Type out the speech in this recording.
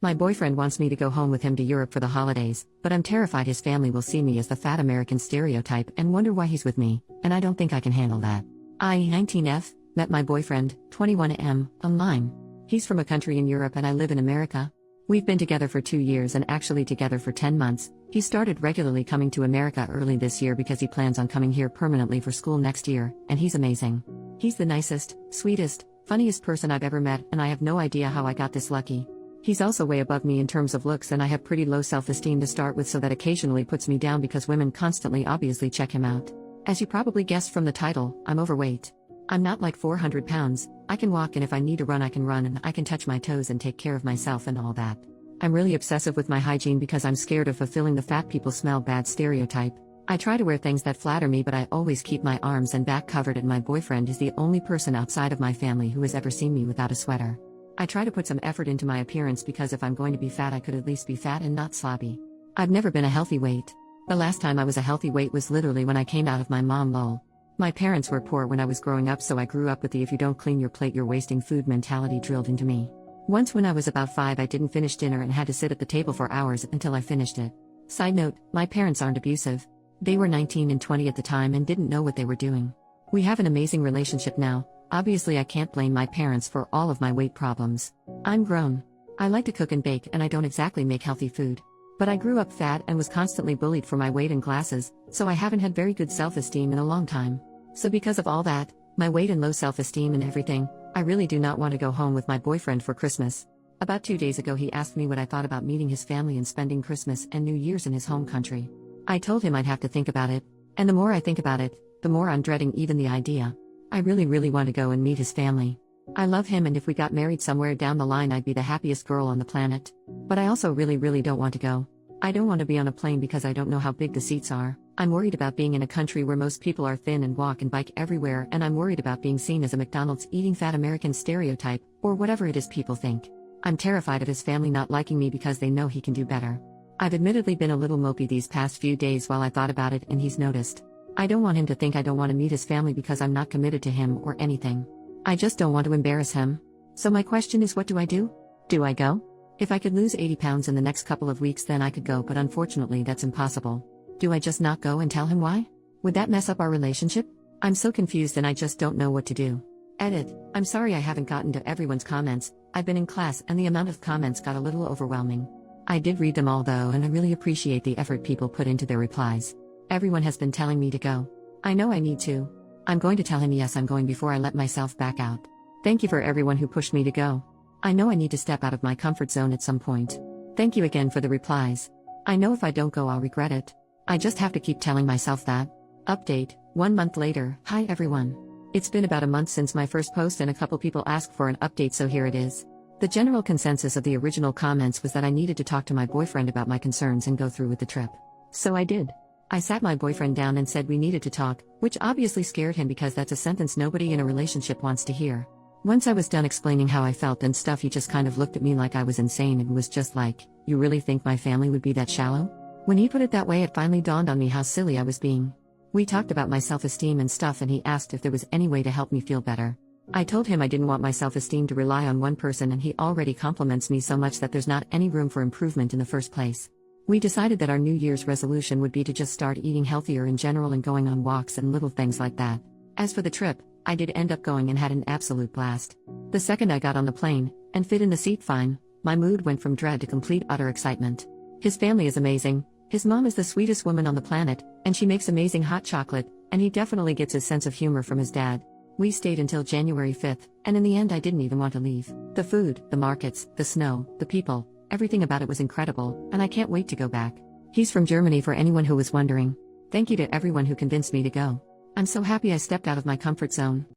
My boyfriend wants me to go home with him to Europe for the holidays, but I'm terrified his family will see me as the fat American stereotype and wonder why he's with me, and I don't think I can handle that. I, 19F, met my boyfriend, 21M, online. He's from a country in Europe and I live in America. We've been together for 2 years and actually together for 10 months. He started regularly coming to America early this year because he plans on coming here permanently for school next year, and he's amazing. He's the nicest, sweetest, funniest person I've ever met, and I have no idea how I got this lucky. He's also way above me in terms of looks, and I have pretty low self-esteem to start with, so that occasionally puts me down because women constantly obviously check him out. As you probably guessed from the title, I'm overweight. I'm not like 400 pounds, I can walk, and if I need to run I can run, and I can touch my toes and take care of myself and all that. I'm really obsessive with my hygiene because I'm scared of fulfilling the fat people smell bad stereotype. I try to wear things that flatter me, but I always keep my arms and back covered, and my boyfriend is the only person outside of my family who has ever seen me without a sweater. I try to put some effort into my appearance because if I'm going to be fat I could at least be fat and not slobby. I've never been a healthy weight. The last time I was a healthy weight was literally when I came out of my mom lol. My parents were poor when I was growing up, so I grew up with the if you don't clean your plate you're wasting food mentality drilled into me. Once when I was about 5 I didn't finish dinner and had to sit at the table for hours until I finished it. Side note, my parents aren't abusive. They were 19 and 20 at the time and didn't know what they were doing. We have an amazing relationship now. Obviously I can't blame my parents for all of my weight problems. I'm grown. I like to cook and bake, and I don't exactly make healthy food. But I grew up fat and was constantly bullied for my weight and glasses, so I haven't had very good self-esteem in a long time. So because of all that, my weight and low self-esteem and everything, I really do not want to go home with my boyfriend for Christmas. About 2 days ago he asked me what I thought about meeting his family and spending Christmas and New Year's in his home country. I told him I'd have to think about it, and the more I think about it, the more I'm dreading even the idea. I really want to go and meet his family. I love him, and if we got married somewhere down the line I'd be the happiest girl on the planet. But I also really don't want to go. I don't want to be on a plane because I don't know how big the seats are. I'm worried about being in a country where most people are thin and walk and bike everywhere, and I'm worried about being seen as a McDonald's eating fat American stereotype, or whatever it is people think. I'm terrified of his family not liking me because they know he can do better. I've admittedly been a little mopey these past few days while I thought about it, and he's noticed. I don't want him to think I don't want to meet his family because I'm not committed to him or anything. I just don't want to embarrass him. So my question is, what do I do? Do I go? If I could lose 80 pounds in the next couple of weeks then I could go, but unfortunately that's impossible. Do I just not go and tell him why? Would that mess up our relationship? I'm so confused and I just don't know what to do. Edit. I'm sorry I haven't gotten to everyone's comments. I've been in class and the amount of comments got a little overwhelming. I did read them all though, and I really appreciate the effort people put into their replies. Everyone has been telling me to go. I know I need to. I'm going to tell him yes I'm going before I let myself back out. Thank you for everyone who pushed me to go. I know I need to step out of my comfort zone at some point. Thank you again for the replies. I know if I don't go I'll regret it. I just have to keep telling myself that. Update, 1 month later. Hi everyone. It's been about a month since my first post and a couple people asked for an update, so here it is. The general consensus of the original comments was that I needed to talk to my boyfriend about my concerns and go through with the trip. So I did. I sat my boyfriend down and said we needed to talk, which obviously scared him because that's a sentence nobody in a relationship wants to hear. Once I was done explaining how I felt and stuff, he just kind of looked at me like I was insane and was just like, "You really think my family would be that shallow?" When he put it that way it finally dawned on me how silly I was being. We talked about my self-esteem and stuff and he asked if there was any way to help me feel better. I told him I didn't want my self-esteem to rely on one person, and he already compliments me so much that there's not any room for improvement in the first place. We decided that our New Year's resolution would be to just start eating healthier in general and going on walks and little things like that. As for the trip, I did end up going and had an absolute blast. The second I got on the plane, and fit in the seat fine, my mood went from dread to complete utter excitement. His family is amazing. His mom is the sweetest woman on the planet, and she makes amazing hot chocolate, and he definitely gets his sense of humor from his dad. We stayed until January 5th, and in the end I didn't even want to leave. The food, the markets, the snow, the people, everything about it was incredible, and I can't wait to go back. He's from Germany for anyone who was wondering. Thank you to everyone who convinced me to go. I'm so happy I stepped out of my comfort zone.